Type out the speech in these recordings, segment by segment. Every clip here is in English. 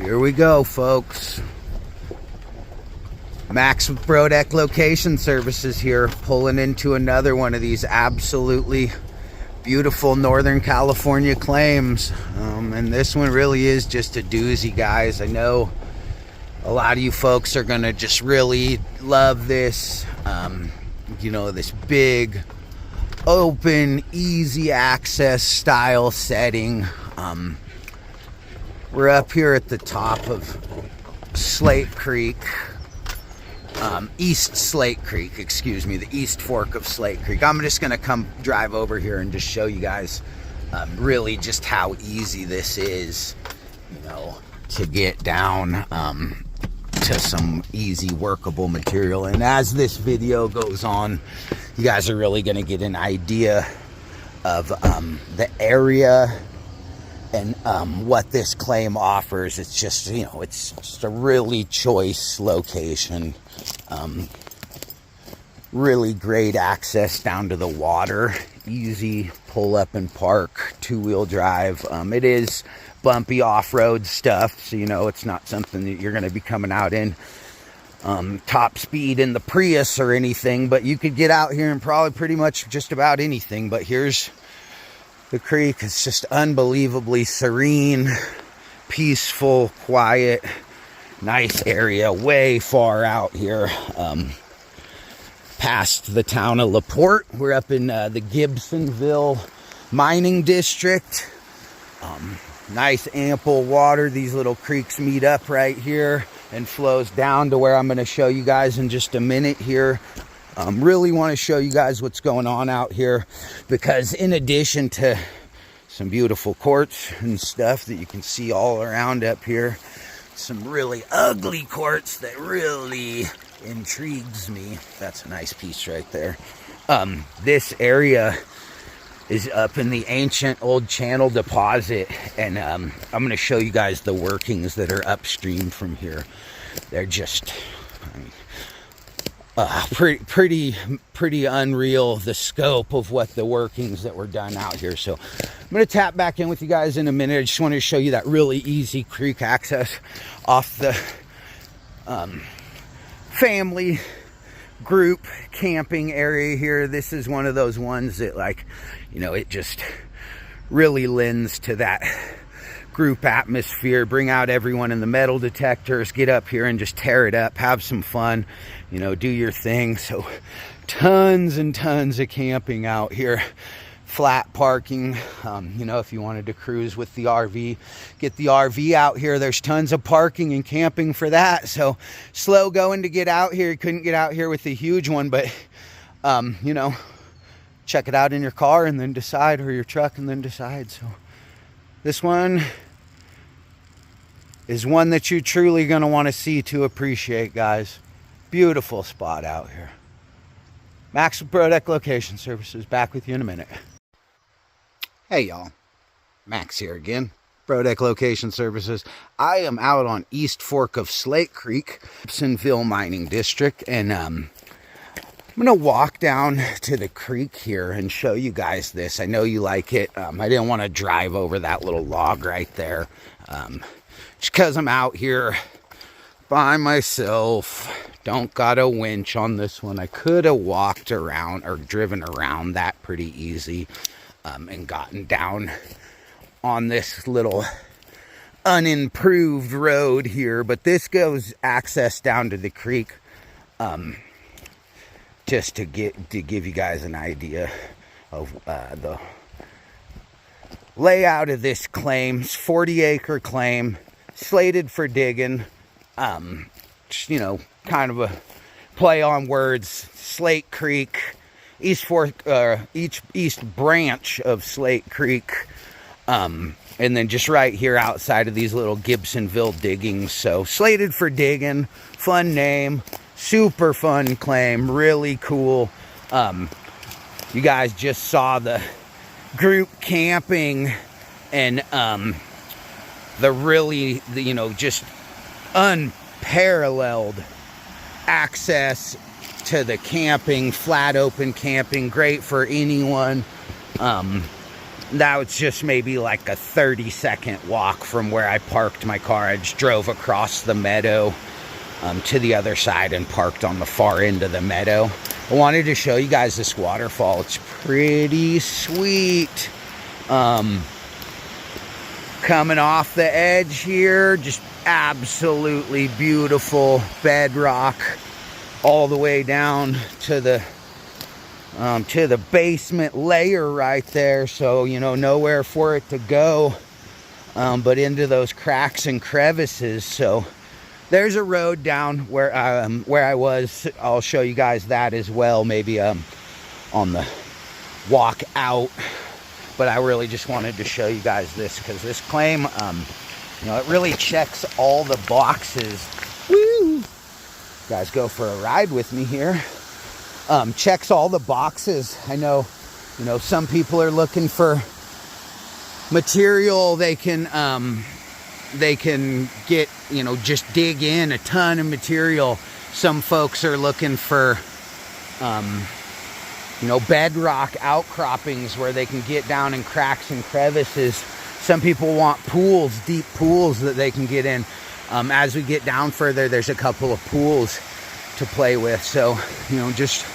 Here we go, folks. Max with Brodec Location Services here, pulling into another one of these absolutely beautiful Northern California claims. And this one really is just a doozy, guys. I know a lot of you folks are gonna just really love this. You know, this big, open, easy access style setting. We're up here at the top of Slate Creek. East Slate Creek, excuse me, the East Fork of Slate Creek. I'm just gonna come drive over here and just show you guys really just how easy this is, you know, to get down to some easy workable material. And as this video goes on, you guys are really gonna get an idea of the area and what this claim offers. It's just, you know, it's just a really choice location. Really great access down to the water, easy pull up and park, two-wheel drive. It is bumpy off-road stuff, so you know it's not something that you're going to be coming out in top speed in the Prius or anything, but you could get out here and probably pretty much just about anything. But here's the creek. It's just unbelievably serene, peaceful, quiet, nice area, way far out here, past the town of LaPorte. We're up in the Gibsonville mining district. Nice ample water. These little creeks meet up right here and flows down to where I'm going to show you guys in just a minute here. Really want to show you guys what's going on out here, because in addition to some beautiful quartz and stuff that you can see all around up here, some really ugly quartz that really intrigues me. That's a nice piece right there. This area is up in the ancient old channel deposit, and I'm going to show you guys the workings that are upstream from here. They're just, I mean, pretty unreal, the scope of what the workings that were done out here. So I'm going to tap back in with you guys in a minute. I just wanted to show you that really easy creek access off the family group camping area here. This is one of those ones that, like, you know, it just really lends to that group atmosphere. Bring out everyone in the metal detectors, get up here and just tear it up, have some fun, you know, do your thing. So tons and tons of camping out here. Flat parking, you know, if you wanted to cruise with the RV, get the RV out here. There's tons of parking and camping for that. So slow going to get out here. You couldn't get out here with the huge one, but you know, check it out in your car and then decide, or your truck and then decide. So this one is one that you're truly going to want to see to appreciate, guys. Beautiful spot out here. Max with Brodec Location Services, back with you in a minute. Hey y'all, Max here again, Brodec Location Services. I am out on East Fork of Slate Creek, Gibsonville Mining District, and I'm going to walk down to the creek here and show you guys this. I know you like it. I didn't want to drive over that little log right there, just because I'm out here by myself. Don't got a winch on this one. I could have walked around or driven around that pretty easy, and gotten down on this little unimproved road here. But this goes access down to the creek, just to give you guys an idea of the layout of this claim. 40-acre claim, slated for digging. Just, you know, kind of a play on words. Slate Creek, East Fork, east branch of Slate Creek, and then just right here outside of these little Gibsonville diggings. So slated for digging, fun name, super fun claim, really cool. You guys just saw the group camping and the really, you know, just unparalleled access to the camping, flat open camping, great for anyone. That was just maybe like a 30-second walk from where I parked my car. I just drove across the meadow to the other side and parked on the far end of the meadow. I wanted to show you guys this waterfall. It's pretty sweet. Coming off the edge here, just absolutely beautiful bedrock all the way down to the basement layer right there. So, you know, nowhere for it to go but into those cracks and crevices. So there's a road down where I was. I'll show you guys that as well, maybe on the walk out. But I really just wanted to show you guys this, because this claim, you know, it really checks all the boxes. Woo! You guys go for a ride with me here. Checks all the boxes. I know, you know, some people are looking for material they can get, you know, just dig in a ton of material. Some folks are looking for, you know, bedrock outcroppings where they can get down in cracks and crevices. Some people want pools, deep pools that they can get in. As we get down further, there's a couple of pools to play with. So, you know, just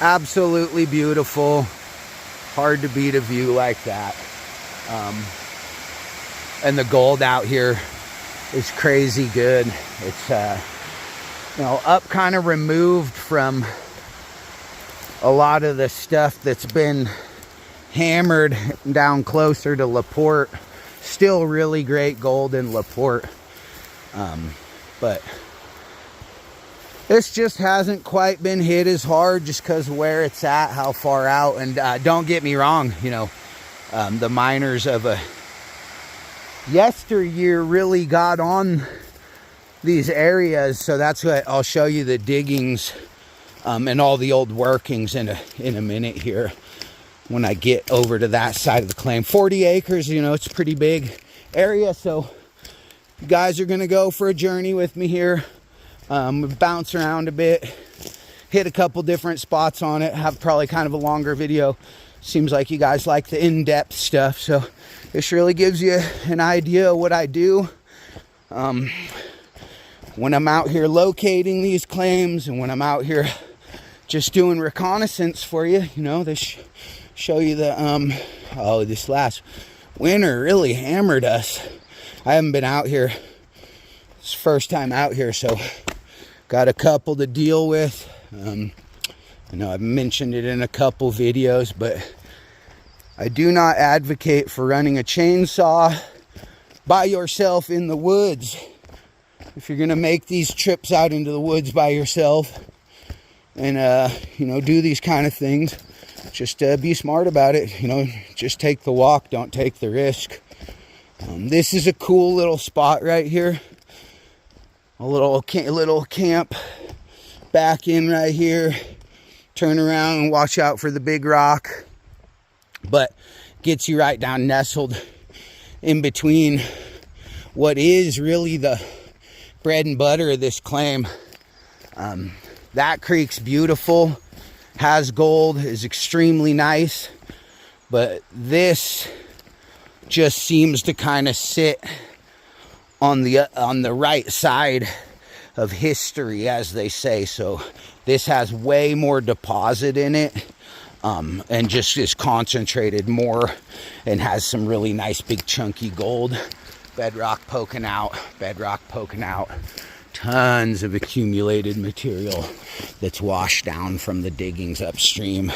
absolutely beautiful. Hard to beat a view like that. And the gold out here is crazy good. It's, you know, up kind of removed from a lot of the stuff that's been hammered down closer to LaPorte. Still really great gold in LaPorte. But this just hasn't quite been hit as hard just because of where it's at, how far out. And don't get me wrong, you know, the miners of a yesteryear really got on these areas. So that's what I'll show you, the diggings and all the old workings in a minute here when I get over to that side of the claim. 40 acres, you know, it's a pretty big area. So you guys are going to go for a journey with me here. Bounce around a bit, hit a couple different spots on it, have probably kind of a longer video. Seems like you guys like the in-depth stuff, so this really gives you an idea of what I do when I'm out here locating these claims, and when I'm out here just doing reconnaissance for you. You know, this show you the this last winter really hammered us. I haven't been out here, it's the first time out here, so got a couple to deal with. I know I've mentioned it in a couple videos, but I do not advocate for running a chainsaw by yourself in the woods. If you're gonna make these trips out into the woods by yourself and you know, do these kind of things, just be smart about it. You know, just take the walk, don't take the risk. This is a cool little spot right here. A little camp back in right here. Turn around and watch out for the big rock. But gets you right down nestled in between what is really the bread and butter of this claim. That creek's beautiful, has gold, is extremely nice. But this just seems to kind of sit on the right side of history, as they say. So this has way more deposit in it, and just is concentrated more, and has some really nice big chunky gold. Bedrock poking out, tons of accumulated material that's washed down from the diggings upstream.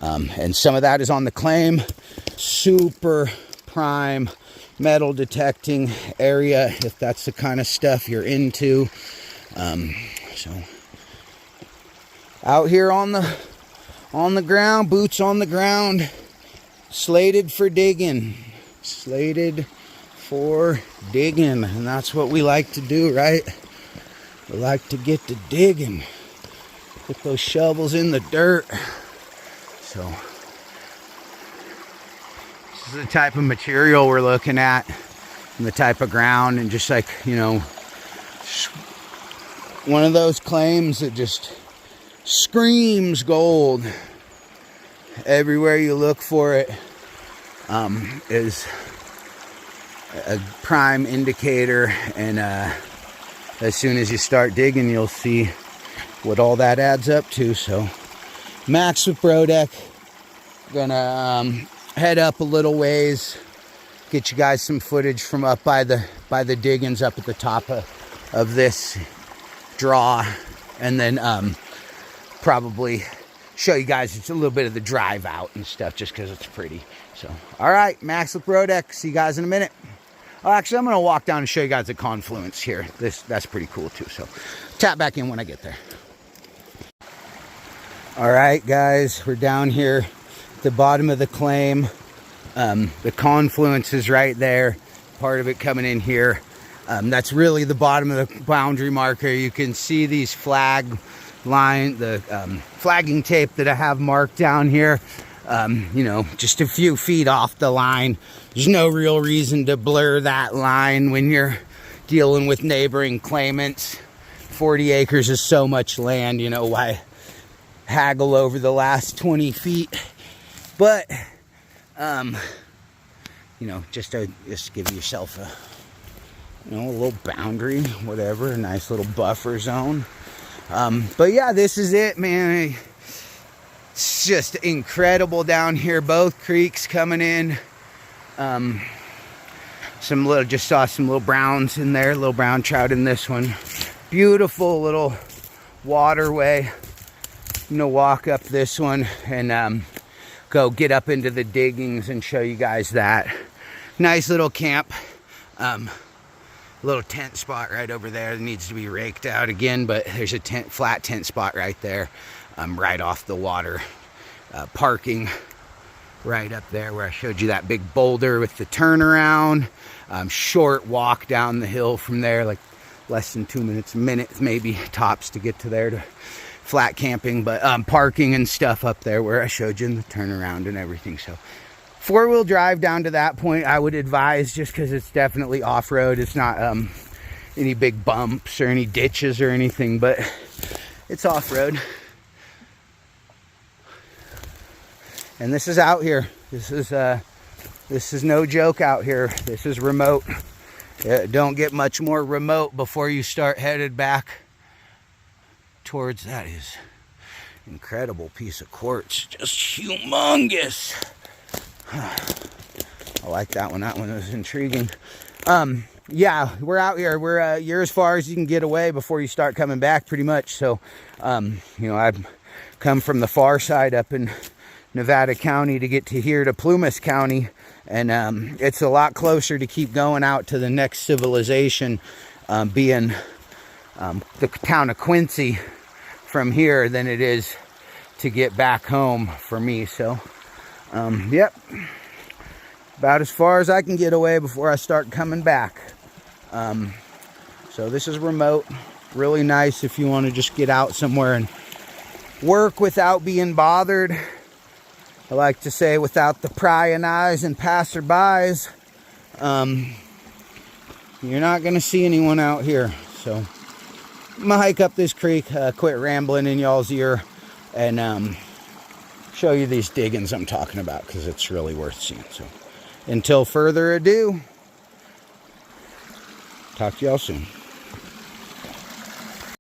And some of that is on the claim. Super prime metal detecting area, if that's the kind of stuff you're into. So out here on the ground, boots on the ground, slated for digging, and that's what we like to do, right? We like to get to digging, put those shovels in the dirt. So this is the type of material we're looking at, and the type of ground, and just like, you know, one of those claims that just screams gold everywhere you look for it. is a prime indicator, and as soon as you start digging, you'll see what all that adds up to. So Max with Brodec, gonna head up a little ways, get you guys some footage from up by the diggins up at the top of this draw, and then probably show you guys just a little bit of the drive out and stuff, just because it's pretty. So all right, Max with Brodec, see you guys in a minute. Oh, actually, I'm gonna walk down and show you guys the confluence here. That's pretty cool too. So tap back in when I get there. All right, guys, we're down here at the bottom of the claim. The confluence is right there, part of it coming in here. That's really the bottom of the boundary marker. You can see these flagging tape that I have marked down here. You know, just a few feet off the line. There's no real reason to blur that line when you're dealing with neighboring claimants. 40 acres is so much land, you know, why haggle over the last 20 feet? But, you know, just give yourself a little boundary, whatever, a nice little buffer zone. But yeah, this is it, man. It's just incredible down here. Both creeks coming in. Just saw some little browns in there, little brown trout in this one. Beautiful little waterway. I'm gonna walk up this one and go get up into the diggings and show you guys that. Nice little camp. Little tent spot right over there that needs to be raked out again, but there's a flat tent spot right there, right off the water. Parking right up there where I showed you that big boulder with the turnaround. Short walk down the hill from there, like less than 2 minutes, maybe tops to get to there to flat camping, but parking and stuff up there where I showed you in the turnaround and everything. So 4-wheel drive down to that point I would advise, just because it's definitely off-road. It's not any big bumps or any ditches or anything, but it's off-road. And this is out here. This is no joke out here. This is remote. Don't get much more remote before you start headed back towards, that is incredible piece of quartz, just humongous. I like that one. That one was intriguing. Yeah, we're out here. You're as far as you can get away before you start coming back, pretty much. So you know, I've come from the far side up in Nevada County to get to here to Plumas County, and it's a lot closer to keep going out to the next civilization, being the town of Quincy from here, than it is to get back home for me. So yep, about as far as I can get away before I start coming back. So this is remote, really nice if you want to just get out somewhere and work without being bothered. I like to say, without the prying eyes and passerbys. You're not going to see anyone out here. So I'm going to hike up this creek, quit rambling in y'all's ear, and show you these diggins I'm talking about, because it's really worth seeing. So until further ado, talk to y'all soon.